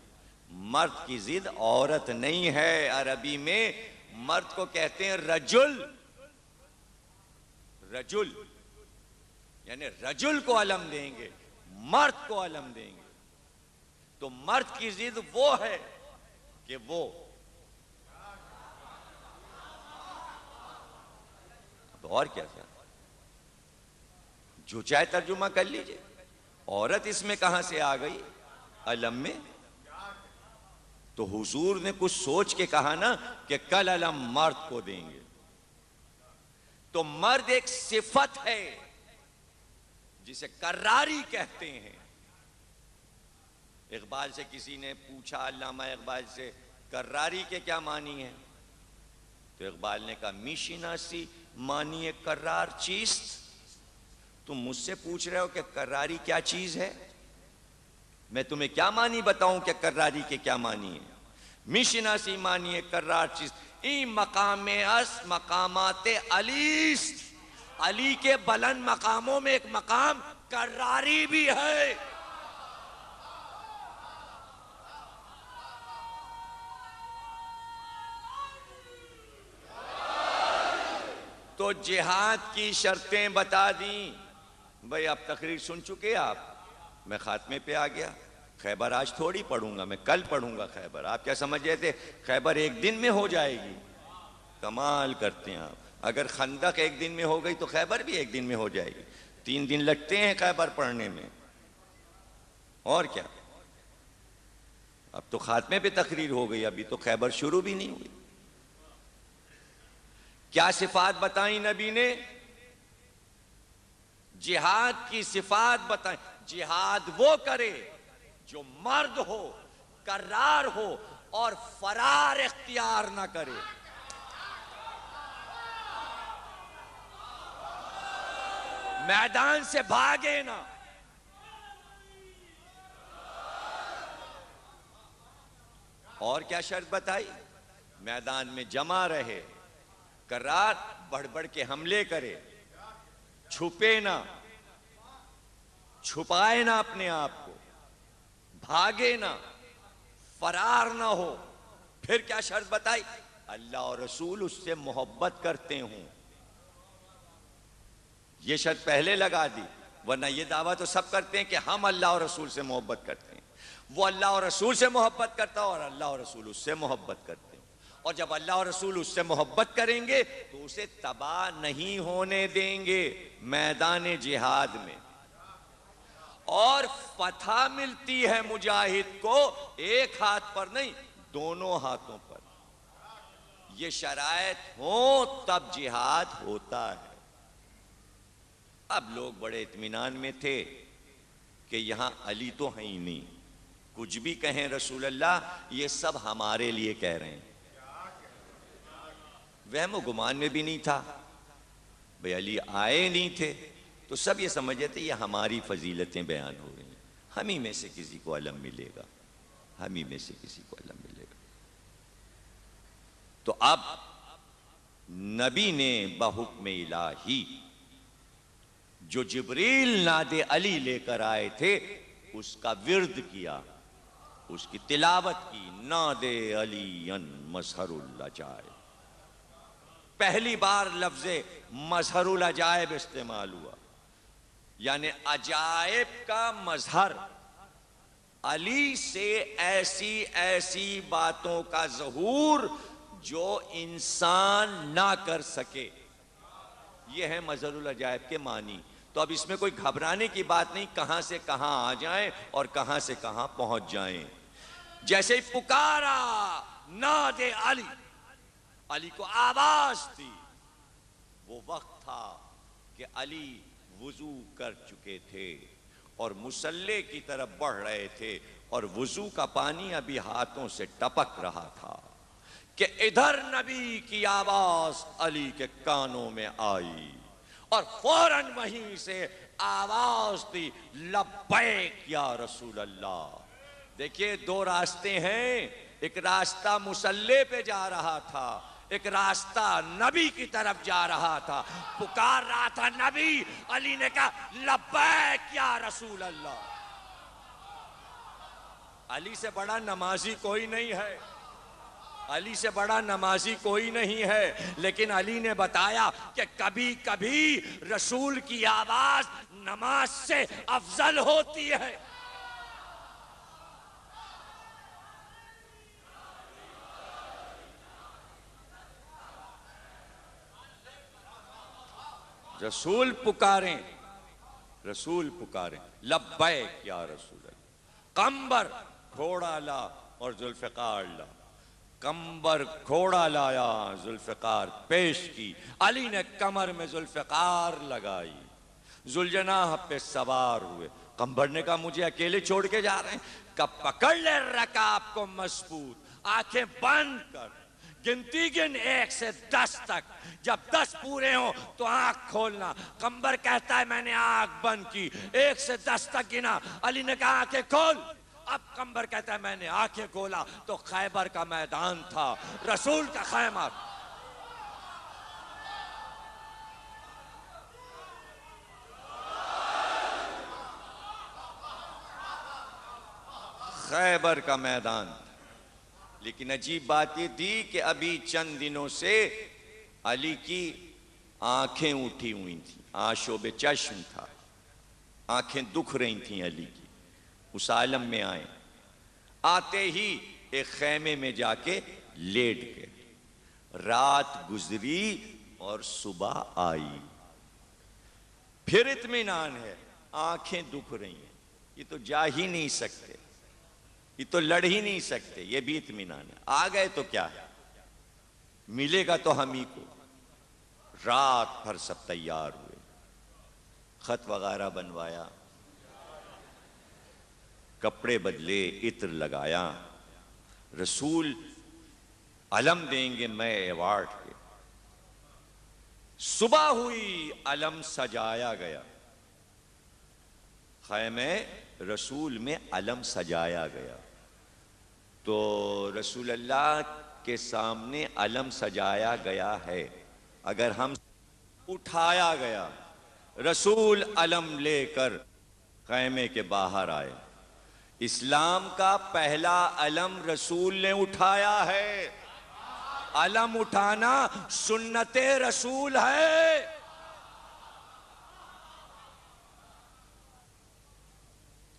مرد کی ضد عورت نہیں ہے، عربی میں مرد کو کہتے ہیں رجل، رجل یعنی رجل کو علم دیں گے، مرد کو علم دیں گے۔ تو مرد کی ضد وہ ہے کہ وہ اور کیا جو چاہے ترجمہ کر لیجئے۔ عورت اس میں کہاں سے آ گئی علم میں؟ تو حضور نے کچھ سوچ کے کہا نا کہ کل علم مرد کو دیں گے۔ تو مرد ایک صفت ہے جسے کراری کہتے ہیں۔ اقبال سے کسی نے پوچھا، علامہ اقبال سے، کراری کے کیا معنی ہے؟ تو اقبال نے کہا میشناسی معنی کرار چیست؟ تم مجھ سے پوچھ رہے ہو کہ کراری کیا چیز ہے، میں تمہیں کیا معنی بتاؤں کہ کراری کے کیا معنی ہے؟ میشناسی معنی کرار چیز این مقام اس مقامات علیست، علی کے بلند مقاموں میں ایک مقام کراری بھی ہے۔ تو جہاد کی شرطیں بتا دیں بھئی۔ اب تقریر سن چکے آپ، میں خاتمے پہ آ گیا۔ خیبر آج تھوڑی پڑھوں گا، میں کل پڑھوں گا خیبر۔ آپ کیا سمجھ رہے تھے خیبر ایک دن میں ہو جائے گی؟ کمال کرتے ہیں آپ۔ اگر خندق ایک دن میں ہو گئی تو خیبر بھی ایک دن میں ہو جائے گی۔ 3 دن لگتے ہیں خیبر پڑھنے میں، اور کیا۔ اب تو خاتمے پہ تقریر ہو گئی، ابھی تو خیبر شروع بھی نہیں ہوئی۔ کیا صفات بتائیں نبی نے؟ جہاد کی صفات بتائیں۔ جہاد وہ کرے جو مرد ہو، کرار ہو اور فرار اختیار نہ کرے۔ میدان سے بھاگے نہ۔ اور کیا شرط بتائی؟ میدان میں جمع رہے، کرار، بڑھ بڑھ کے حملے کرے، چھپے نہ، چھپائے نہ اپنے آپ کو، بھاگے نہ، فرار نہ ہو۔ پھر کیا شرط بتائی؟ اللہ اور رسول اس سے محبت کرتے ہوں۔ یہ شرط پہلے لگا دی، ورنہ یہ دعویٰ تو سب کرتے ہیں کہ ہم اللہ اور رسول سے محبت کرتے ہیں۔ وہ اللہ اور رسول سے محبت کرتا اور اللہ اور رسول اس سے محبت کرتے ہیں۔ اور جب اللہ اور رسول اس سے محبت کریں گے تو اسے تباہ نہیں ہونے دیں گے میدان جہاد میں۔ اور فتح ملتی ہے مجاہد کو ایک ہاتھ پر نہیں، دونوں ہاتھوں پر۔ یہ شرائط ہوں تب جہاد ہوتا ہے۔ اب لوگ بڑے اطمینان میں تھے کہ یہاں علی تو ہے ہی نہیں، کچھ بھی کہیں رسول اللہ یہ سب ہمارے لیے کہہ رہے ہیں۔ وہم و گمان میں بھی نہیں تھا، بھئی علی آئے نہیں تھے تو سب یہ سمجھے تھے یہ ہماری فضیلتیں بیان ہو رہی ہیں، ہم ہی میں سے کسی کو علم ملے گا، ہم ہی میں سے کسی کو علم ملے گا۔ تو اب نبی نے بحکم الہی جو جبریل ناد علی لے کر آئے تھے اس کا ورد کیا، اس کی تلاوت کی۔ ناد علی مظہر العجائب، پہلی بار لفظ مظہر العجائب استعمال ہوا، یعنی عجائب کا مظہر، علی سے ایسی ایسی باتوں کا ظہور جو انسان نہ کر سکے، یہ ہے مظہر العجائب کے معنی۔ تو اب اس میں کوئی گھبرانے کی بات نہیں، کہاں سے کہاں آ جائیں اور کہاں سے کہاں پہنچ جائیں۔ جیسے پکارا ناد علی، علی کو آواز دی، وہ وقت تھا کہ علی وضو کر چکے تھے اور مصلی کی طرف بڑھ رہے تھے، اور وضو کا پانی ابھی ہاتھوں سے ٹپک رہا تھا کہ ادھر نبی کی آواز علی کے کانوں میں آئی، اور فوراً وہیں سے آواز دی لبیک یا رسول اللہ۔ دیکھیے دو راستے ہیں، ایک راستہ مصلی پہ جا رہا تھا، ایک راستہ نبی کی طرف جا رہا تھا، پکار رہا تھا نبی، علی نے کہا لبیک یا رسول اللہ۔ علی سے بڑا نمازی کوئی نہیں ہے، علی سے بڑا نمازی کوئی نہیں ہے، لیکن علی نے بتایا کہ کبھی کبھی رسول کی آواز نماز سے افضل ہوتی ہے۔ رسول پکاریں، رسول پکاریں، لبیک یا رسول اللہ، قمبر گھوڑا لا اور ذوالفقار لا، کمبر گھوڑا لایا، ذوالفقار پیش کی، علی نے کمر میں ذوالفقار لگائی، ذوالجناح پہ سوار ہوئے۔ کمبر نے کہا مجھے اکیلے چھوڑ کے جا رہے ہیں؟ کہ پکڑ لے رکاب کو مضبوط، آنکھیں بند کر، گنتی گن 1 سے 10 تک، جب 10 پورے ہوں تو آنکھ کھولنا۔ کمبر کہتا ہے میں نے آنکھ بند کی، 1 سے 10 تک گنا، علی نے کہا آنکھیں کھول، اب کمبر کہتا ہے میں نے آنکھیں کھولا تو خیبر کا میدان تھا، رسول کا خیمہ۔ خیبر کا میدان، لیکن عجیب بات یہ تھی کہ ابھی چند دنوں سے علی کی آنکھیں اٹھی ہوئی تھیں، آشوب چشم تھا، آنکھیں دکھ رہی تھیں علی کی، اس عالم میں آئے، آتے ہی ایک خیمے میں جا کے لیٹ گئے، رات گزری اور صبح آئی، پھر اطمینان ہے، آنکھیں دکھ رہی ہیں، یہ تو جا ہی نہیں سکتے، یہ تو لڑ ہی نہیں سکتے، یہ بھی اطمینان ہے، آ گئے تو کیا ہے، ملے گا تو ہم ہی کو۔ رات بھر سب تیار ہوئے، خط وغیرہ بنوایا، کپڑے بدلے، عطر لگایا، رسول علم دیں گے میں ایوارڈ کے۔ صبح ہوئی، علم سجایا گیا، خیمے رسول میں علم سجایا گیا، تو رسول اللہ کے سامنے علم سجایا گیا ہے، اگر ہم اٹھایا گیا، رسول علم لے کر خیمے کے باہر آئے، اسلام کا پہلا علم رسول نے اٹھایا ہے، علم اٹھانا سنت رسول ہے۔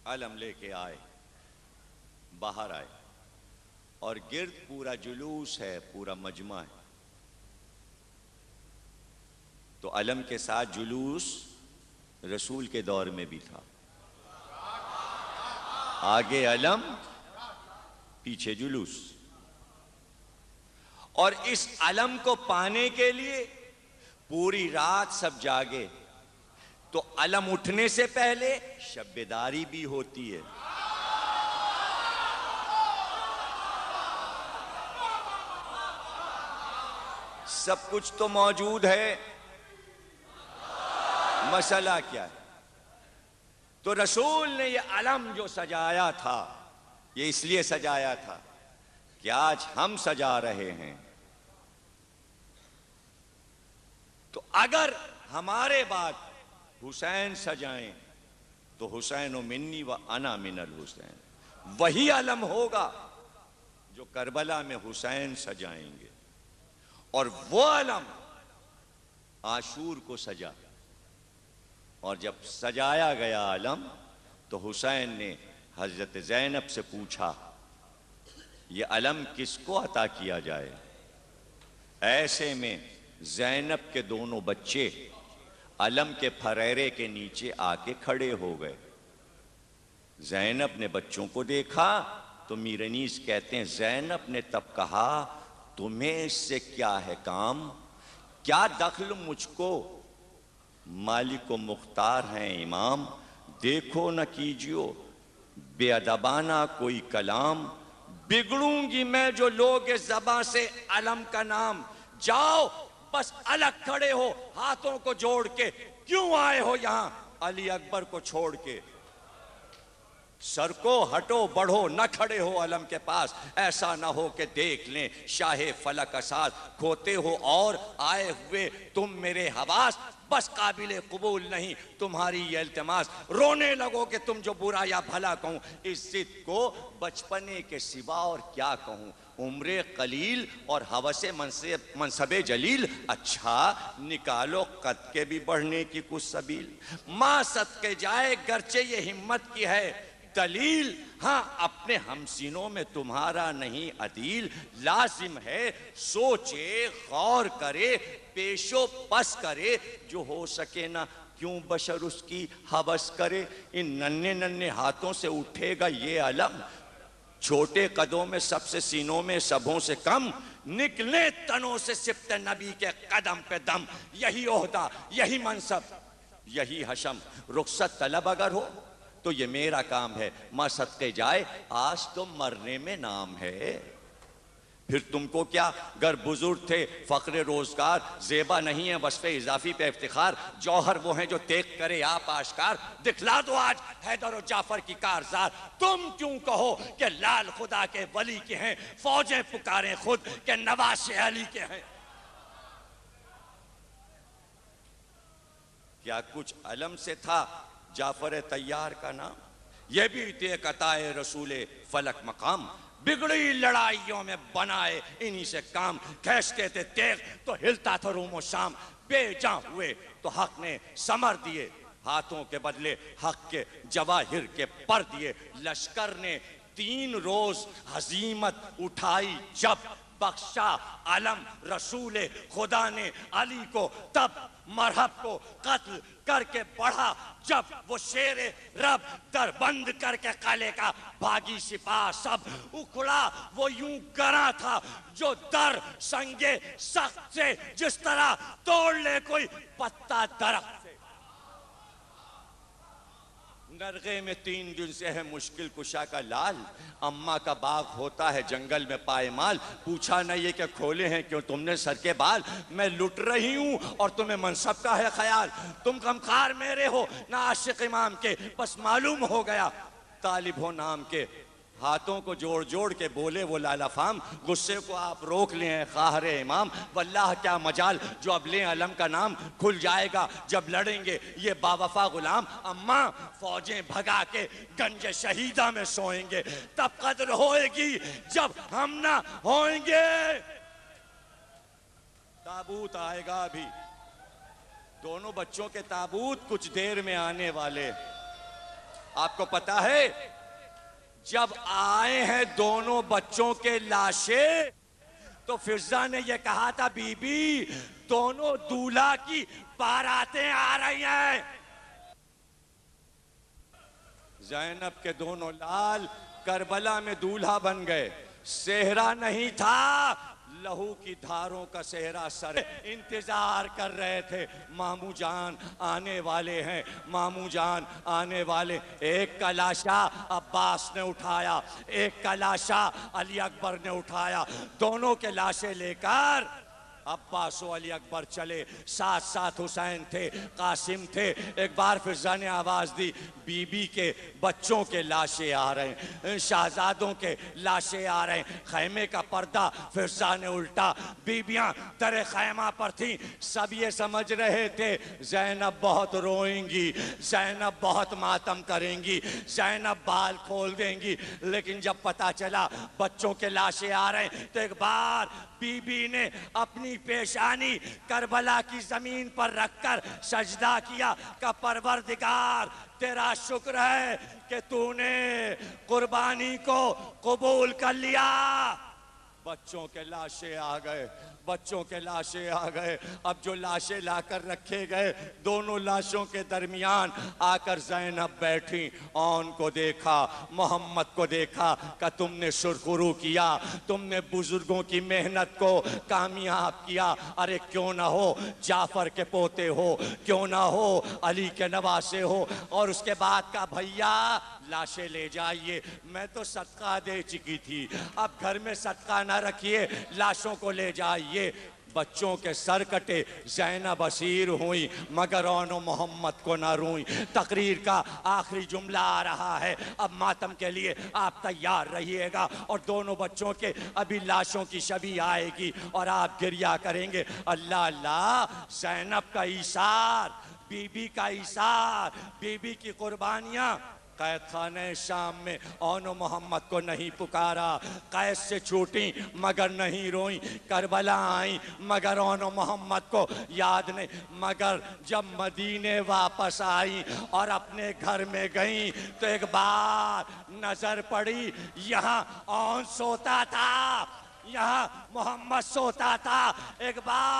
علم لے کے آئے، باہر آئے، اور گرد پورا جلوس ہے، پورا مجمع ہے، تو علم کے ساتھ جلوس رسول کے دور میں بھی تھا، آگے علم پیچھے جلوس، اور اس علم کو پانے کے لیے پوری رات سب جاگے، تو علم اٹھنے سے پہلے شب بیداری بھی ہوتی ہے، سب کچھ تو موجود ہے، مسئلہ کیا ہے؟ تو رسول نے یہ علم جو سجایا تھا، یہ اس لیے سجایا تھا کہ آج ہم سجا رہے ہیں، تو اگر ہمارے بعد حسین سجائیں تو حسین منی و انا من الحسین، وہی علم ہوگا جو کربلا میں حسین سجائیں گے، اور وہ علم عاشور کو سجا، اور جب سجایا گیا علم تو حسین نے حضرت زینب سے پوچھا یہ علم کس کو عطا کیا جائے؟ ایسے میں زینب کے دونوں بچے علم کے پھریرے کے نیچے آ کے کھڑے ہو گئے، زینب نے بچوں کو دیکھا تو میرنیس کہتے ہیں زینب نے تب کہا تمہیں اس سے کیا ہے کام، کیا دخل مجھ کو، مالک و مختار ہیں امام، دیکھو نہ کیجیو بے ادبانہ کوئی کلام، بگڑوں گی میں جو لوگ زباں سے علم کا نام، جاؤ بس الگ کھڑے ہو ہاتھوں کو جوڑ کے، کیوں آئے ہو یہاں علی اکبر کو چھوڑ کے؟ سر کو ہٹو بڑھو نہ کھڑے ہو علم کے پاس، ایسا نہ ہو کہ دیکھ لیں شاہ فلک اساس، کھوتے ہو اور آئے ہوئے تم میرے حواس، بس قابل قبول نہیں تمہاری یہ التماس، رونے لگو کہ تم جو برا یا بھلا کہوں، اس ضد کو بچپنے کے سوا اور کیا کہوں، عمر قلیل اور ہوس منصب جلیل، اچھا نکالو قد کے بھی بڑھنے کی کچھ سبیل، ماں صدقے جائے گرچہ یہ ہمت کی ہے دلیل، ہاں اپنے ہمسینوں میں تمہارا نہیں عدیل، لازم ہے سوچے غور کرے پیشو پس کرے، جو ہو سکے نہ کیوں بشر اس کی حوث کرے، ان ننھے ننھے ہاتھوں سے اٹھے گا یہ علم، چھوٹے قدوں میں سب سے سینوں میں سبوں سے کم، نکلے تنوں سے سبط نبی کے قدم پہ دم، یہی عہدہ یہی منصب یہی حشم، رخصت طلب اگر ہو تو یہ میرا کام ہے، ماں صدقے جائے آج تو مرنے میں نام ہے، پھر تم کو کیا گر بزرگ تھے فقر روزگار، زیبا نہیں ہے وصف اضافی پہ افتخار، جوہر وہ ہیں جو تیغ کرے آپ آشکار، دکھلا دو آج حیدر و جعفر کی کارزار، تم کیوں کہو کہ لال خدا کے ولی کے ہیں، فوجیں پکاریں خود کہ نواز علی کے ہیں، کیا کچھ علم سے تھا جعفر طیار کا نام، یہ بھی تھے قطائے رسول فلک مقام، بگڑی لڑائیوں میں بنائے انہی سے کام، کھینچتے تھے تیغ تو ہلتا تھا روم و شام، بے جاں ہوئے تو حق نے ثمر دیے، ہاتھوں کے بدلے حق کے جواہر کے پر دیے، لشکر نے 3 روز ہزیمت اٹھائی جب بخشا علم رسول خدا نے علی کو، تب مرحب کو قتل کر کے بڑھا جب وہ شیر رب در بند کر کے قلعے کا بھاگی سپاہ سب اکھڑا، وہ یوں گراں تھا جو در سنگے سخت سے جس طرح توڑ لے کوئی پتا درخت سے، نرغے میں 3 دن سے ہے مشکل کشا کا لال، اماں کا باغ ہوتا ہے جنگل میں پائے مال، پوچھا نہ یہ کہ کھولے ہیں کیوں تم نے سر کے بال، میں لٹ رہی ہوں اور تمہیں منصب کا ہے خیال، تم غمخوار میرے ہو نہ عاشق امام کے، بس معلوم ہو گیا طالب ہو نام کے، ہاتھوں کو جوڑ جوڑ کے بولے وہ لالا فام، غصے کو آپ روک لیں ہیں خواہر امام، واللہ کیا مجال جو اب لیں علم کا نام، کھل جائے گا جب لڑیں گے یہ باوفا غلام، اماں فوجیں بھگا کے گنج شہیدہ میں سوئیں گے، تب قدر ہوئے گی جب ہم نہ ہوئیں گے، تابوت آئے گا ابھی، دونوں بچوں کے تابوت کچھ دیر میں آنے والے، آپ کو پتا ہے جب آئے ہیں دونوں بچوں کے لاشیں تو فضا نے یہ کہا تھا بی بی دونوں دولہا کی باراتیں آ رہی ہیں، زینب کے دونوں لال کربلا میں دولہا بن گئے، صحرا نہیں تھا لہو کی دھاروں کا صحرا سر، انتظار کر رہے تھے ماموں جان آنے والے ہیں، ماموں جان آنے والے، ایک کا لاشا عباس نے اٹھایا، ایک کا لاشا علی اکبر نے اٹھایا، دونوں کے لاشیں لے کر عباس و علی اکبر چلے، ساتھ ساتھ حسین تھے قاسم تھے، ایک بار فضا نے آواز دی بی بی کے بچوں کے لاشیں آ رہے ہیں، شہزادوں کے لاشیں آ رہے ہیں، خیمے کا پردہ فضا نے الٹا، بیبیاں در خیمہ پر تھیں، سب یہ سمجھ رہے تھے زینب بہت روئیں گی، زینب بہت ماتم کریں گی، زینب بال کھول دیں گی، لیکن جب پتا چلا بچوں کے لاشیں آ رہے ہیں تو ایک بار بی بی نے اپنی پیشانی کربلا کی زمین پر رکھ کر سجدہ کیا کہ پروردگار تیرا شکر ہے کہ تو نے قربانی کو قبول کر لیا، بچوں کے لاشیں آ گئے، بچوں کے لاشیں آ گئے، اب جو لاشیں لا کر رکھے گئے دونوں لاشوں کے درمیان آ کر زینب بیٹھی، آن کو دیکھا محمد کو دیکھا کہ تم نے سرخرو کیا، تم نے بزرگوں کی محنت کو کامیاب کیا، ارے کیوں نہ ہو جعفر کے پوتے ہو، کیوں نہ ہو علی کے نواسے ہو، اور اس کے بعد کا بھیا لاشیں لے جائیے، میں تو صدقہ دے چکی تھی، اب گھر میں صدقہ نہ رکھیے، لاشوں کو لے جائیے، بچوں کے سر کٹے زینب اسیر ہوئی مگر آن محمد کو نہ روئیں۔ تقریر کا آخری جملہ آ رہا ہے، اب ماتم کے لیے آپ تیار رہیے گا، اور دونوں بچوں کے ابھی لاشوں کی شبیہ آئے گی اور آپ گریہ کریں گے، اللہ اللہ زینب کا ایثار، بی بی کا ایثار، بی بی کی قربانیاں۔ قید خانہ شام میں اون محمد کو نہیں پکارا، قید سے چھوٹیں مگر نہیں روئیں، کربلا آئیں مگر اون محمد کو یاد نہیں، مگر جب مدینے واپس آئیں اور اپنے گھر میں گئیں تو ایک بار نظر پڑی، یہاں اون سوتا تھا، یہاں محمد سوتا تھا، ایک بار